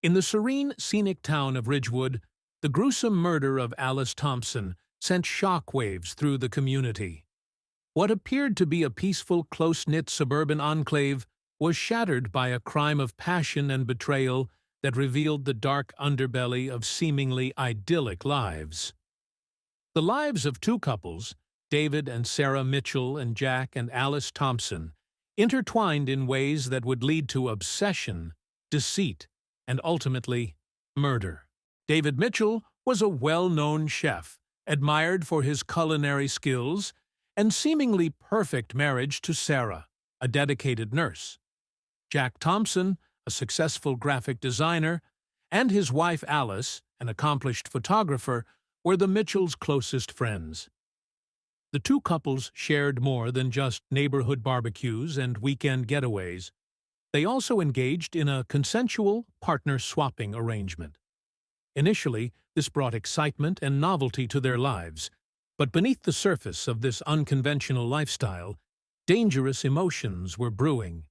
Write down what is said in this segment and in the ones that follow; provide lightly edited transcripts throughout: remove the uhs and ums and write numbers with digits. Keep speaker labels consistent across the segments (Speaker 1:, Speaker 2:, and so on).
Speaker 1: In the serene, scenic town of Ridgewood, the gruesome murder of Alice Thompson sent shockwaves through the community. What appeared to be a peaceful, close-knit suburban enclave was shattered by a crime of passion and betrayal that revealed the dark underbelly of seemingly idyllic lives. The lives of two couples, David and Sarah Mitchell and Jack and Alice Thompson, intertwined in ways that would lead to obsession, deceit, and ultimately, murder. David Mitchell was a well-known chef, admired for his culinary skills, and seemingly perfect marriage to Sarah, a dedicated nurse. Jack Thompson, a successful graphic designer, and his wife Alice, an accomplished photographer, were the Mitchells' closest friends. The two couples shared more than just neighborhood barbecues and weekend getaways. They also engaged in a consensual partner-swapping arrangement. Initially, this brought excitement and novelty to their lives, but beneath the surface of this unconventional lifestyle, dangerous emotions were brewing.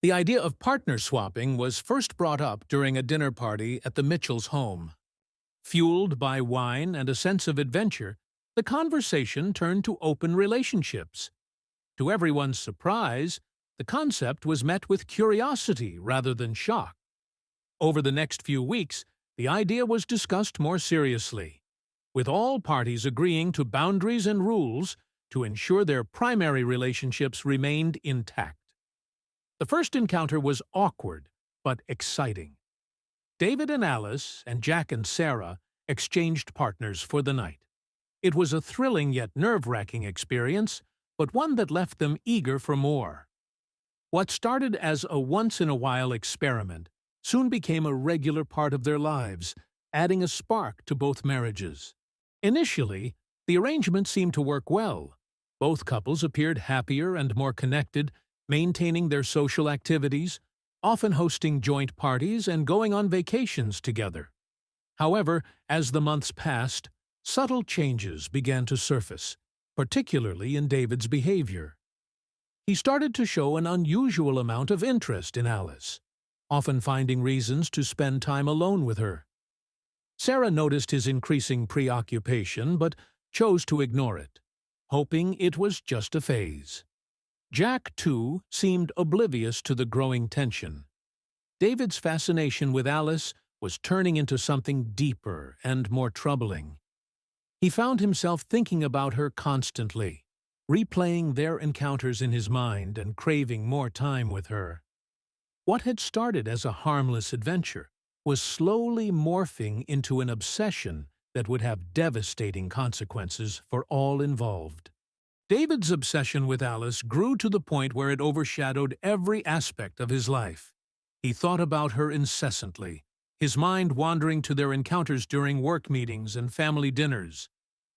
Speaker 1: The idea of partner swapping was first brought up during a dinner party at the Mitchells' home. Fueled by wine and a sense of adventure, the conversation turned to open relationships. To everyone's surprise, the concept was met with curiosity rather than shock. Over the next few weeks, the idea was discussed more seriously, with all parties agreeing to boundaries and rules to ensure their primary relationships remained intact. The first encounter was awkward, but exciting. David and Alice, and Jack and Sarah, exchanged partners for the night. It was a thrilling yet nerve-wracking experience, but one that left them eager for more. What started as a once-in-a-while experiment soon became a regular part of their lives, adding a spark to both marriages. Initially, the arrangement seemed to work well. Both couples appeared happier and more connected, maintaining their social activities, often hosting joint parties and going on vacations together. However, as the months passed, subtle changes began to surface, particularly in David's behavior. He started to show an unusual amount of interest in Alice, often finding reasons to spend time alone with her. Sarah noticed his increasing preoccupation but chose to ignore it, hoping it was just a phase. Jack, too, seemed oblivious to the growing tension. David's fascination with Alice was turning into something deeper and more troubling. He found himself thinking about her constantly, replaying their encounters in his mind and craving more time with her. What had started as a harmless adventure was slowly morphing into an obsession that would have devastating consequences for all involved. David's obsession with Alice grew to the point where it overshadowed every aspect of his life. He thought about her incessantly, his mind wandering to their encounters during work meetings and family dinners.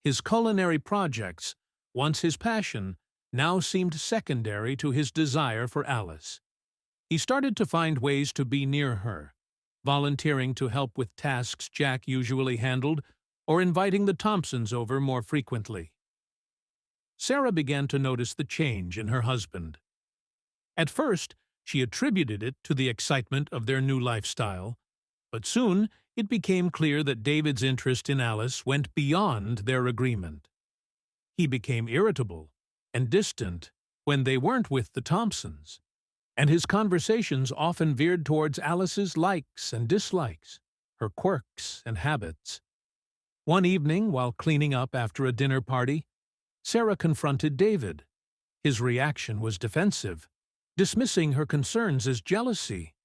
Speaker 1: His culinary projects, once his passion, now seemed secondary to his desire for Alice. He started to find ways to be near her, volunteering to help with tasks Jack usually handled or inviting the Thompsons over more frequently. Sarah began to notice the change in her husband. At first, she attributed it to the excitement of their new lifestyle, but soon it became clear that David's interest in Alice went beyond their agreement. He became irritable and distant when they weren't with the Thompsons, and his conversations often veered towards Alice's likes and dislikes, her quirks and habits. One evening, while cleaning up after a dinner party, Sarah confronted David. His reaction was defensive, dismissing her concerns as jealousy.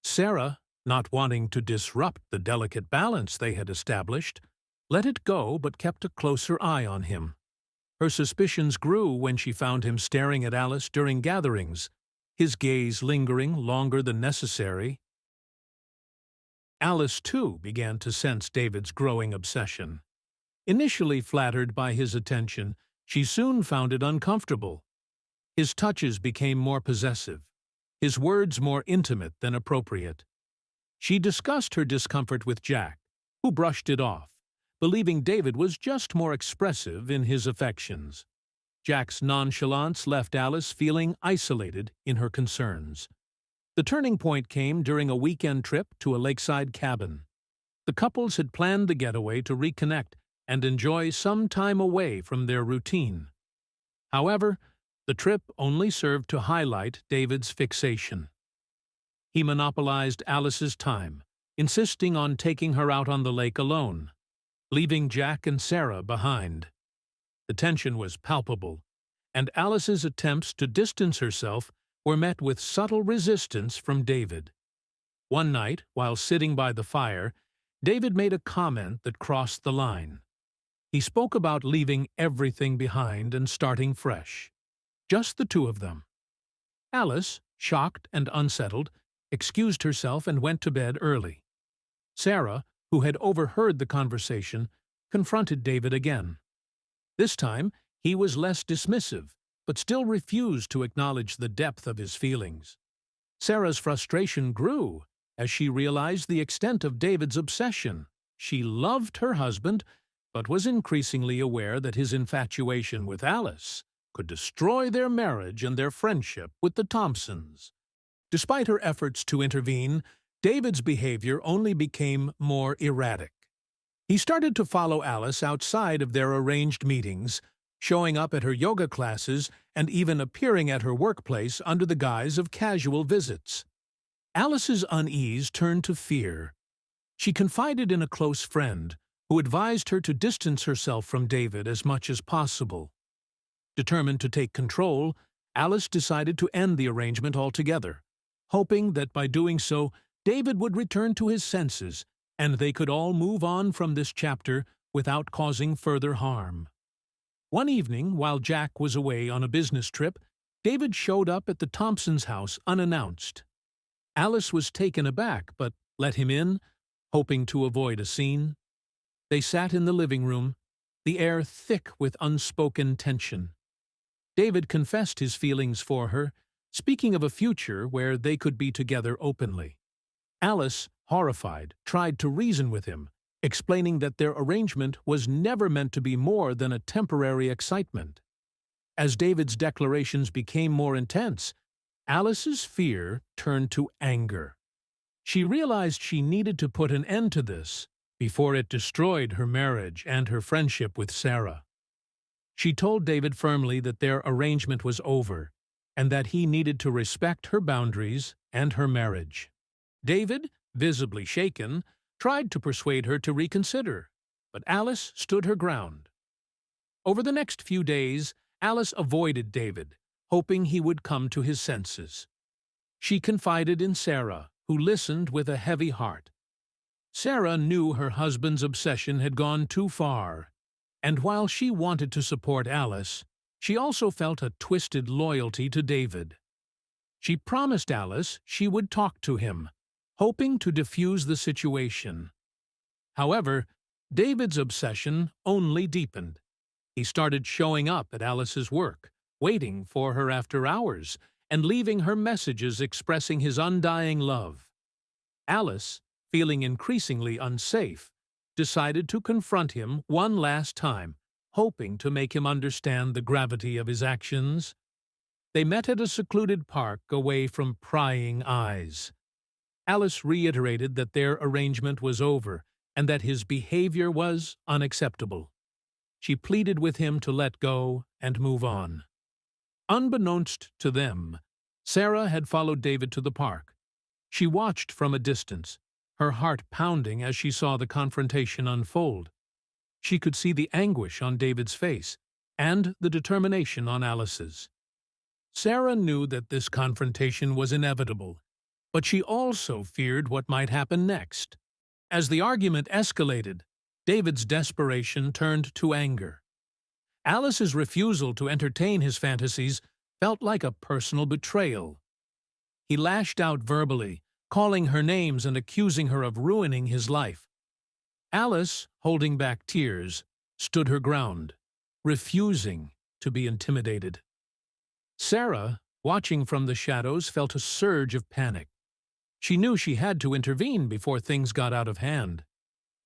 Speaker 1: Sarah, not wanting to disrupt the delicate balance they had established, let it go but kept a closer eye on him. Her suspicions grew when she found him staring at Alice during gatherings, his gaze lingering longer than necessary. Alice, too, began to sense David's growing obsession. Initially flattered by his attention, she soon found it uncomfortable. His touches became more possessive, his words more intimate than appropriate. She discussed her discomfort with Jack, who brushed it off, believing David was just more expressive in his affections. Jack's nonchalance left Alice feeling isolated in her concerns. The turning point came during a weekend trip to a lakeside cabin. The couples had planned the getaway to reconnect and enjoy some time away from their routine. However, the trip only served to highlight David's fixation. He monopolized Alice's time, insisting on taking her out on the lake alone, leaving Jack and Sarah behind. The tension was palpable, and Alice's attempts to distance herself were met with subtle resistance from David. One night, while sitting by the fire, David made a comment that crossed the line. He spoke about leaving everything behind and starting fresh. Just the two of them. Alice, shocked and unsettled, excused herself and went to bed early. Sarah, who had overheard the conversation, confronted David again. This time, he was less dismissive, but still refused to acknowledge the depth of his feelings. Sarah's frustration grew as she realized the extent of David's obsession. She loved her husband, but was increasingly aware that his infatuation with Alice could destroy their marriage and their friendship with the Thompsons. Despite her efforts to intervene, David's behavior only became more erratic. He started to follow Alice outside of their arranged meetings, showing up at her yoga classes and even appearing at her workplace under the guise of casual visits. Alice's unease turned to fear. She confided in a close friend, who advised her to distance herself from David as much as possible. Determined to take control, Alice decided to end the arrangement altogether, hoping that by doing so, David would return to his senses and they could all move on from this chapter without causing further harm. One evening, while Jack was away on a business trip, David showed up at the Thompsons' house unannounced. Alice was taken aback, but let him in, hoping to avoid a scene. They sat in the living room, the air thick with unspoken tension. David confessed his feelings for her, speaking of a future where they could be together openly. Alice, horrified, tried to reason with him, explaining that their arrangement was never meant to be more than a temporary excitement. As David's declarations became more intense, Alice's fear turned to anger. She realized she needed to put an end to this before it destroyed her marriage and her friendship with Sarah. She told David firmly that their arrangement was over and that he needed to respect her boundaries and her marriage. David, visibly shaken, tried to persuade her to reconsider, but Alice stood her ground. Over the next few days, Alice avoided David, hoping he would come to his senses. She confided in Sarah, who listened with a heavy heart. Sarah knew her husband's obsession had gone too far, and while she wanted to support Alice, she also felt a twisted loyalty to David. She promised Alice she would talk to him, hoping to diffuse the situation. However, David's obsession only deepened. He started showing up at Alice's work, waiting for her after hours, and leaving her messages expressing his undying love. Alice, feeling increasingly unsafe, decided to confront him one last time, hoping to make him understand the gravity of his actions. They met at a secluded park away from prying eyes. Alice reiterated that their arrangement was over and that his behavior was unacceptable. She pleaded with him to let go and move on. Unbeknownst to them, Sarah had followed David to the park. She watched from a distance, her heart pounding as she saw the confrontation unfold. She could see the anguish on David's face and the determination on Alice's. Sarah knew that this confrontation was inevitable, but she also feared what might happen next. As the argument escalated, David's desperation turned to anger. Alice's refusal to entertain his fantasies felt like a personal betrayal. He lashed out verbally, calling her names and accusing her of ruining his life. Alice, holding back tears, stood her ground, refusing to be intimidated. Sarah, watching from the shadows, felt a surge of panic. She knew she had to intervene before things got out of hand.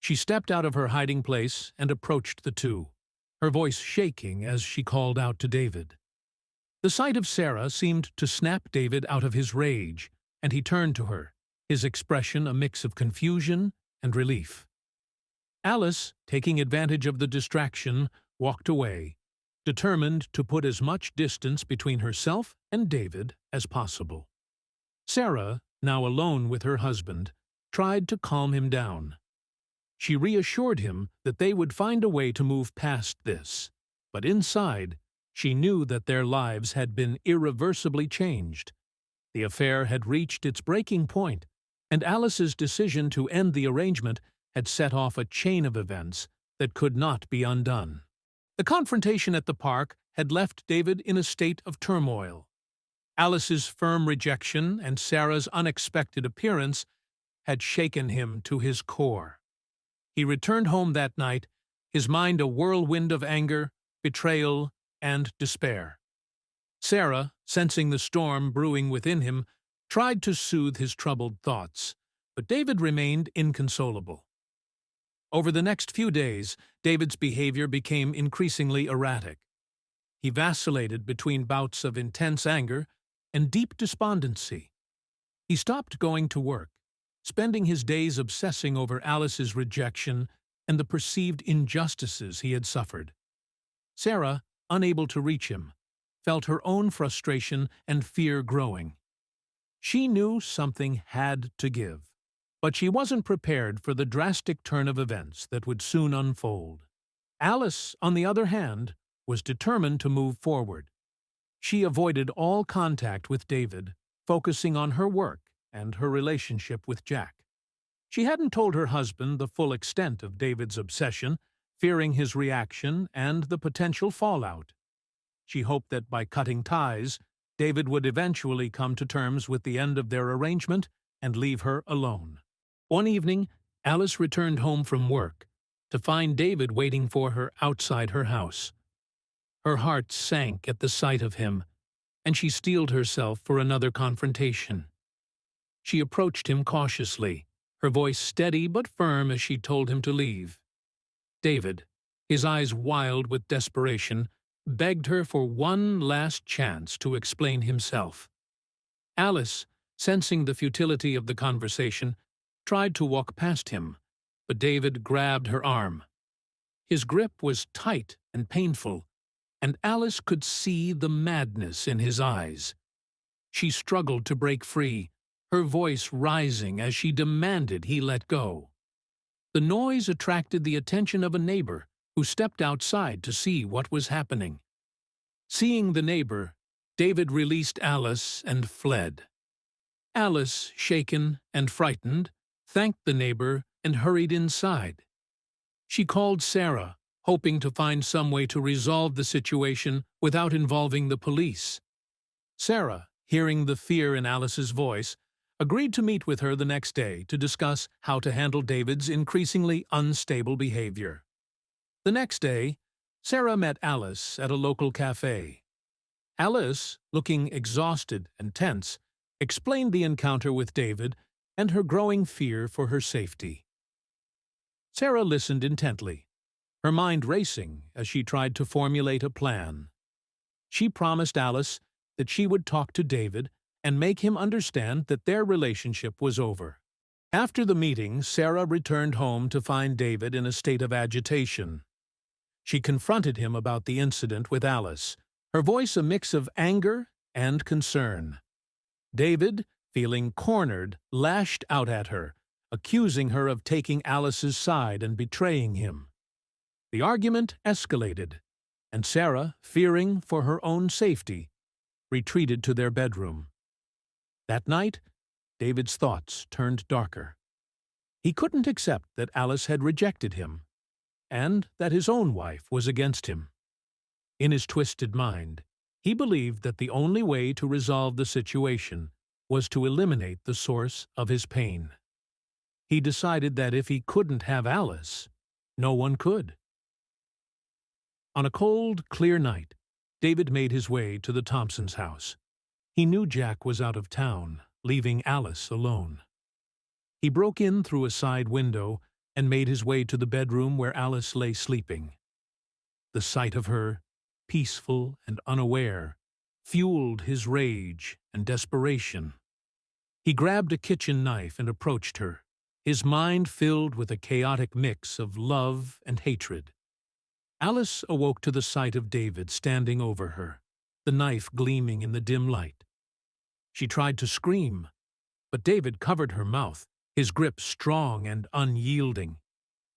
Speaker 1: She stepped out of her hiding place and approached the two, her voice shaking as she called out to David. The sight of Sarah seemed to snap David out of his rage, and he turned to her, his expression a mix of confusion and relief. Alice, taking advantage of the distraction, walked away, determined to put as much distance between herself and David as possible. Sarah, now alone with her husband, tried to calm him down. She reassured him that they would find a way to move past this, but inside, she knew that their lives had been irreversibly changed. The affair had reached its breaking point, and Alice's decision to end the arrangement had set off a chain of events that could not be undone. The confrontation at the park had left David in a state of turmoil. Alice's firm rejection and Sarah's unexpected appearance had shaken him to his core. He returned home that night, his mind a whirlwind of anger, betrayal, and despair. Sarah, sensing the storm brewing within him, tried to soothe his troubled thoughts, but David remained inconsolable. Over the next few days, David's behavior became increasingly erratic. He vacillated between bouts of intense anger and deep despondency. He stopped going to work, spending his days obsessing over Alice's rejection and the perceived injustices he had suffered. Sarah, unable to reach him, felt her own frustration and fear growing. She knew something had to give, but she wasn't prepared for the drastic turn of events that would soon unfold. Alice, on the other hand, was determined to move forward. She avoided all contact with David, focusing on her work and her relationship with Jack. She hadn't told her husband the full extent of David's obsession, fearing his reaction and the potential fallout. She hoped that by cutting ties, David would eventually come to terms with the end of their arrangement and leave her alone. One evening, Alice returned home from work to find David waiting for her outside her house. Her heart sank at the sight of him, and she steeled herself for another confrontation. She approached him cautiously, her voice steady but firm as she told him to leave. David, his eyes wild with desperation, begged her for one last chance to explain himself. Alice, sensing the futility of the conversation, tried to walk past him, but David grabbed her arm. His grip was tight and painful, and Alice could see the madness in his eyes. She struggled to break free, her voice rising as she demanded he let go. The noise attracted the attention of a neighbor who stepped outside to see what was happening. Seeing the neighbor, David released Alice and fled. Alice, shaken and frightened, thanked the neighbor and hurried inside. She called Sarah, hoping to find some way to resolve the situation without involving the police. Sarah, hearing the fear in Alice's voice, agreed to meet with her the next day to discuss how to handle David's increasingly unstable behavior. The next day, Sarah met Alice at a local cafe. Alice, looking exhausted and tense, explained the encounter with David and her growing fear for her safety. Sarah listened intently, her mind racing as she tried to formulate a plan. She promised Alice that she would talk to David and make him understand that their relationship was over. After the meeting, Sarah returned home to find David in a state of agitation. She confronted him about the incident with Alice, her voice a mix of anger and concern. David, feeling cornered, lashed out at her, accusing her of taking Alice's side and betraying him. The argument escalated, and Sarah, fearing for her own safety, retreated to their bedroom. That night, David's thoughts turned darker. He couldn't accept that Alice had rejected him, and that his own wife was against him. In his twisted mind, he believed that the only way to resolve the situation was to eliminate the source of his pain. He decided that if he couldn't have Alice, no one could. On a cold, clear night, David made his way to the Thompsons' house. He knew Jack was out of town, leaving Alice alone. He broke in through a side window and made his way to the bedroom where Alice lay sleeping. The sight of her, peaceful and unaware, fueled his rage and desperation. He grabbed a kitchen knife and approached her, his mind filled with a chaotic mix of love and hatred. Alice awoke to the sight of David standing over her, the knife gleaming in the dim light. She tried to scream, but David covered her mouth, his grip strong and unyielding.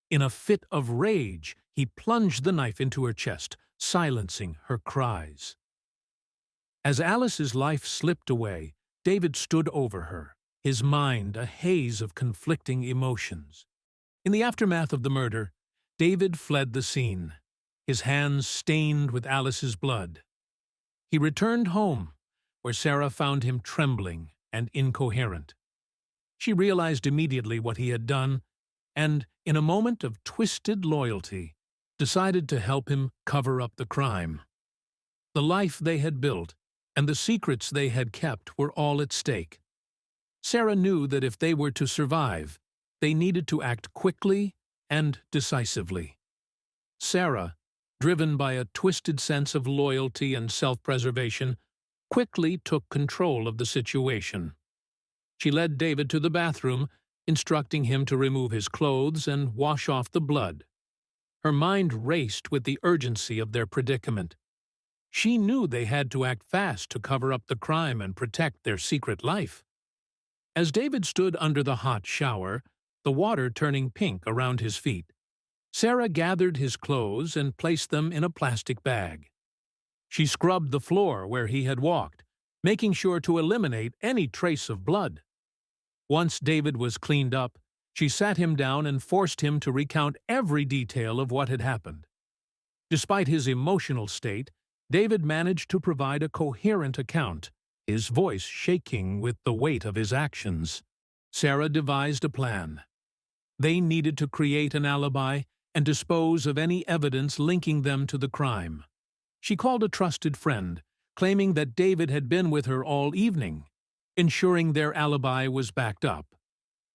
Speaker 1: In a fit of rage, he plunged the knife into her chest, silencing her cries. As Alice's life slipped away, David stood over her, his mind a haze of conflicting emotions. In the aftermath of the murder, David fled the scene, his hands stained with Alice's blood. He returned home, where Sarah found him trembling and incoherent. She realized immediately what he had done, and, in a moment of twisted loyalty, decided to help him cover up the crime. The life they had built and the secrets they had kept were all at stake. Sarah knew that if they were to survive, they needed to act quickly and decisively. Sarah, driven by a twisted sense of loyalty and self-preservation, quickly took control of the situation. She led David to the bathroom, instructing him to remove his clothes and wash off the blood. Her mind raced with the urgency of their predicament. She knew they had to act fast to cover up the crime and protect their secret life. As David stood under the hot shower, the water turning pink around his feet, Sarah gathered his clothes and placed them in a plastic bag. She scrubbed the floor where he had walked, making sure to eliminate any trace of blood. Once David was cleaned up, she sat him down and forced him to recount every detail of what had happened. Despite his emotional state, David managed to provide a coherent account, his voice shaking with the weight of his actions. Sarah devised a plan. They needed to create an alibi and dispose of any evidence linking them to the crime. She called a trusted friend, claiming that David had been with her all evening, ensuring their alibi was backed up.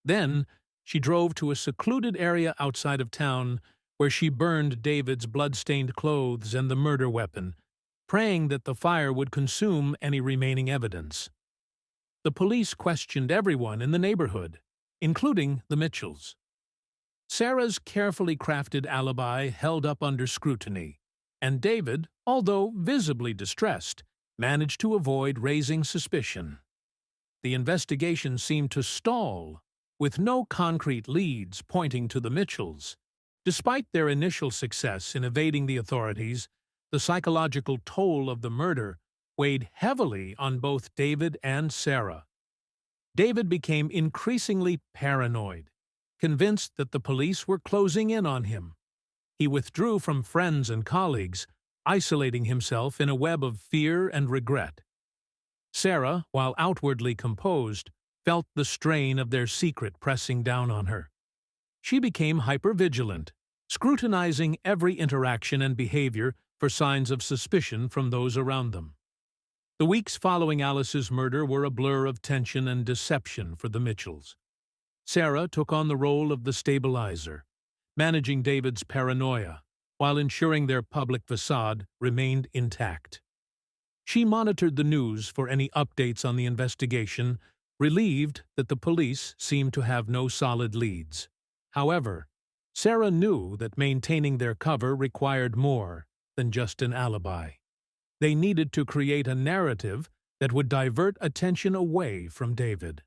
Speaker 1: Then, she drove to a secluded area outside of town where she burned David's blood-stained clothes and the murder weapon, praying that the fire would consume any remaining evidence. The police questioned everyone in the neighborhood, including the Mitchells. Sarah's carefully crafted alibi held up under scrutiny, and David, although visibly distressed, managed to avoid raising suspicion. The investigation seemed to stall, with no concrete leads pointing to the Mitchells. Despite their initial success in evading the authorities, the psychological toll of the murder weighed heavily on both David and Sarah. David became increasingly paranoid, convinced that the police were closing in on him. He withdrew from friends and colleagues, isolating himself in a web of fear and regret. Sarah, while outwardly composed, felt the strain of their secret pressing down on her. She became hypervigilant, scrutinizing every interaction and behavior for signs of suspicion from those around them. The weeks following Alice's murder were a blur of tension and deception for the Mitchells. Sarah took on the role of the stabilizer, managing David's paranoia, while ensuring their public facade remained intact. She monitored the news for any updates on the investigation, relieved that the police seemed to have no solid leads. However, Sarah knew that maintaining their cover required more than just an alibi. They needed to create a narrative that would divert attention away from David.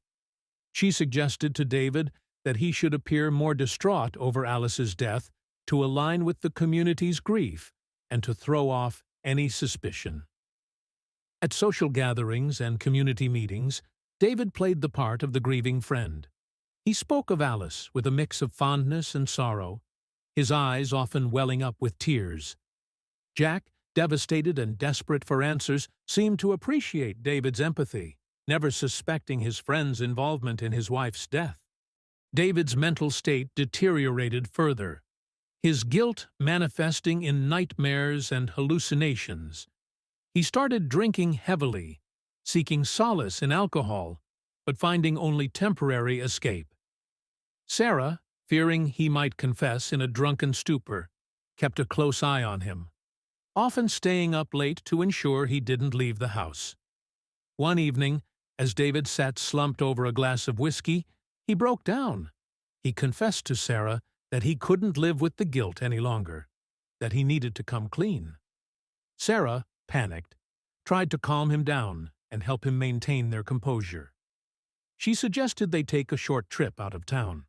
Speaker 1: She suggested to David that he should appear more distraught over Alice's death to align with the community's grief and to throw off any suspicion. At social gatherings and community meetings, David played the part of the grieving friend. He spoke of Alice with a mix of fondness and sorrow, his eyes often welling up with tears. Jack, devastated and desperate for answers, seemed to appreciate David's empathy, never suspecting his friend's involvement in his wife's death. David's mental state deteriorated further, his guilt manifesting in nightmares and hallucinations. He started drinking heavily, seeking solace in alcohol, but finding only temporary escape. Sarah, fearing he might confess in a drunken stupor, kept a close eye on him, often staying up late to ensure he didn't leave the house. One evening, As David sat slumped over a glass of whiskey, he broke down. He confessed to Sarah that he couldn't live with the guilt any longer, that he needed to come clean. Sarah, panicked, tried to calm him down and help him maintain their composure. She suggested they take a short trip out of town.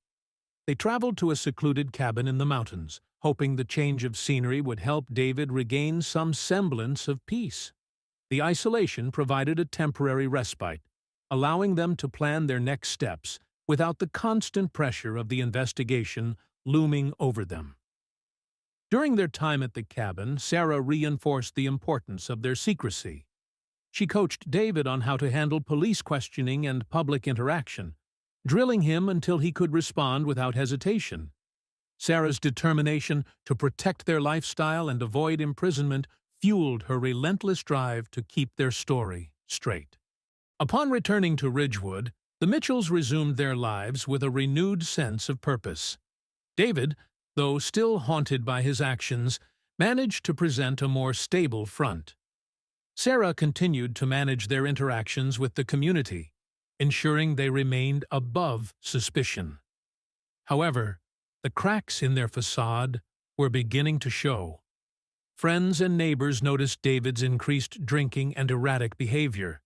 Speaker 1: They traveled to a secluded cabin in the mountains, hoping the change of scenery would help David regain some semblance of peace. The isolation provided a temporary respite, allowing them to plan their next steps without the constant pressure of the investigation looming over them. During their time at the cabin, Sarah reinforced the importance of their secrecy. She coached David on how to handle police questioning and public interaction, drilling him until he could respond without hesitation. Sarah's determination to protect their lifestyle and avoid imprisonment fueled her relentless drive to keep their story straight. Upon returning to Ridgewood, the Mitchells resumed their lives with a renewed sense of purpose. David, though still haunted by his actions, managed to present a more stable front. Sarah continued to manage their interactions with the community, ensuring they remained above suspicion. However, the cracks in their facade were beginning to show. Friends and neighbors noticed David's increased drinking and erratic behavior,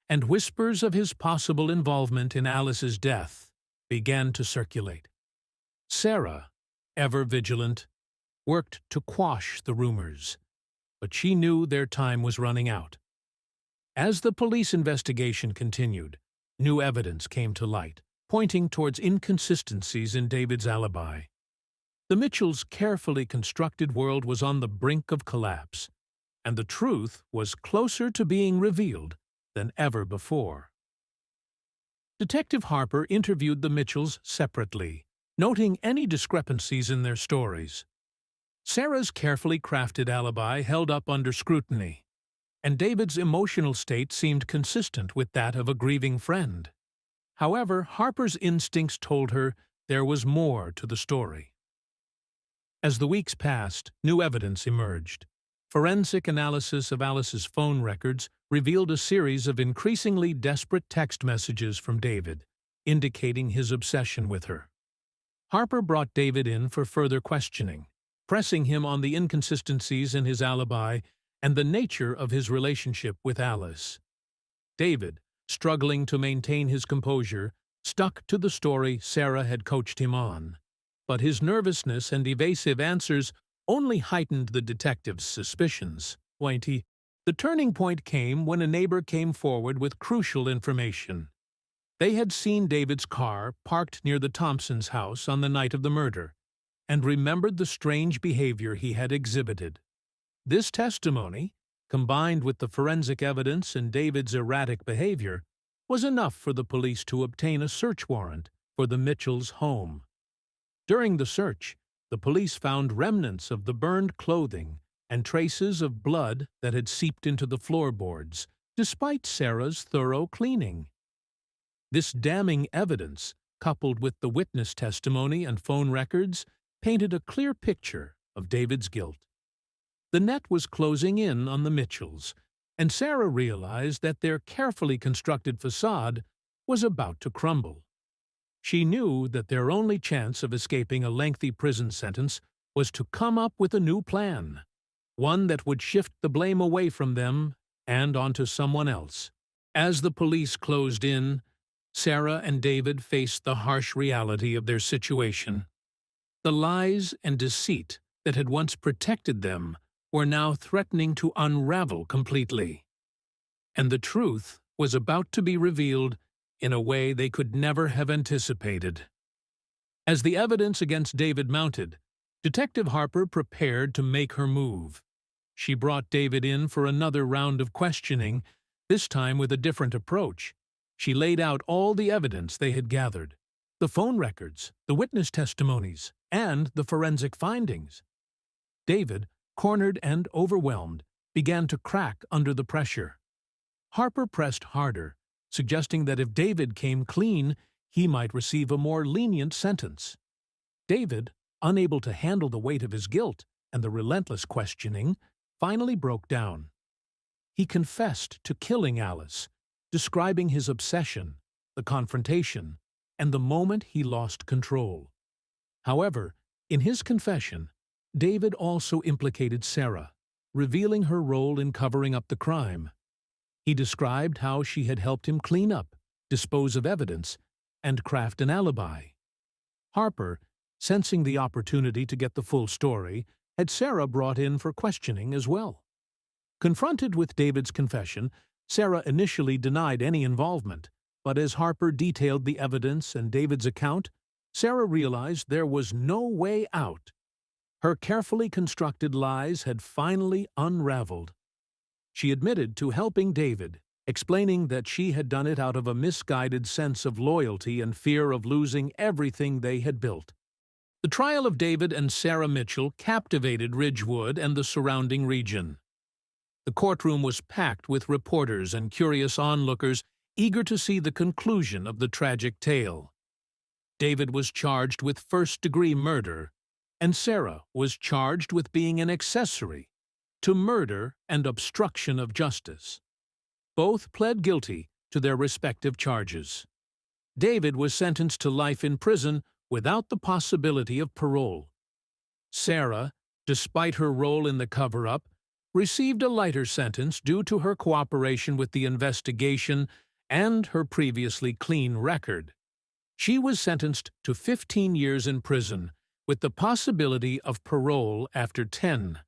Speaker 1: and whispers of his possible involvement in Alice's death began to circulate. Sarah, ever vigilant, worked to quash the rumors, but she knew their time was running out. As the police investigation continued, new evidence came to light, pointing towards inconsistencies in David's alibi. The Mitchells' carefully constructed world was on the brink of collapse, and the truth was closer to being revealed than ever before. Detective Harper interviewed the Mitchells separately, noting any discrepancies in their stories. Sarah's carefully crafted alibi held up under scrutiny, and David's emotional state seemed consistent with that of a grieving friend. However, Harper's instincts told her there was more to the story. As the weeks passed, new evidence emerged. Forensic analysis of Alice's phone records revealed a series of increasingly desperate text messages from David, indicating his obsession with her. Harper brought David in for further questioning, pressing him on the inconsistencies in his alibi and the nature of his relationship with Alice. David, struggling to maintain his composure, stuck to the story Sarah had coached him on. But his nervousness and evasive answers only heightened the detective's suspicions. The turning point came when a neighbor came forward with crucial information. They had seen David's car parked near the Thompsons' house on the night of the murder, and remembered the strange behavior he had exhibited. This testimony, combined with the forensic evidence and David's erratic behavior, was enough for the police to obtain a search warrant for the Mitchells' home. During the search, the police found remnants of the burned clothing and traces of blood that had seeped into the floorboards, despite Sarah's thorough cleaning. This damning evidence, coupled with the witness testimony and phone records, painted a clear picture of David's guilt. The net was closing in on the Mitchells, and Sarah realized that their carefully constructed facade was about to crumble. She knew that their only chance of escaping a lengthy prison sentence was to come up with a new plan, one that would shift the blame away from them and onto someone else. As the police closed in, Sarah and David faced the harsh reality of their situation. The lies and deceit that had once protected them were now threatening to unravel completely. And the truth was about to be revealed in a way they could never have anticipated. As the evidence against David mounted, Detective Harper prepared to make her move. She brought David in for another round of questioning, this time with a different approach. She laid out all the evidence they had gathered, the phone records, the witness testimonies, and the forensic findings. David, cornered and overwhelmed, began to crack under the pressure. Harper pressed harder, suggesting that if David came clean, he might receive a more lenient sentence. David, unable to handle the weight of his guilt and the relentless questioning, finally broke down. He confessed to killing Alice, describing his obsession, the confrontation, and the moment he lost control. However, in his confession, David also implicated Sarah, revealing her role in covering up the crime. He described how she had helped him clean up, dispose of evidence, and craft an alibi. Harper, sensing the opportunity to get the full story, had Sarah brought in for questioning as well. Confronted with David's confession, Sarah initially denied any involvement, but as Harper detailed the evidence and David's account, Sarah realized there was no way out. Her carefully constructed lies had finally unraveled. She admitted to helping David, explaining that she had done it out of a misguided sense of loyalty and fear of losing everything they had built. The trial of David and Sarah Mitchell captivated Ridgewood and the surrounding region. The courtroom was packed with reporters and curious onlookers eager to see the conclusion of the tragic tale. David was charged with first-degree murder, and Sarah was charged with being an accessory to murder and obstruction of justice. Both pled guilty to their respective charges. David was sentenced to life in prison without the possibility of parole. Sarah, despite her role in the cover-up, received a lighter sentence due to her cooperation with the investigation and her previously clean record. She was sentenced to 15 years in prison, with the possibility of parole after 10.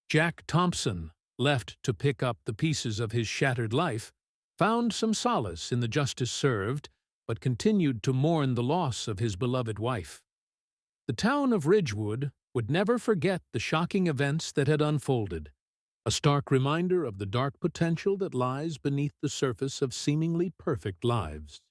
Speaker 1: Jack Thompson, left to pick up the pieces of his shattered life, found some solace in the justice served, but continued to mourn the loss of his beloved wife. The town of Ridgewood would never forget the shocking events that had unfolded, a stark reminder of the dark potential that lies beneath the surface of seemingly perfect lives.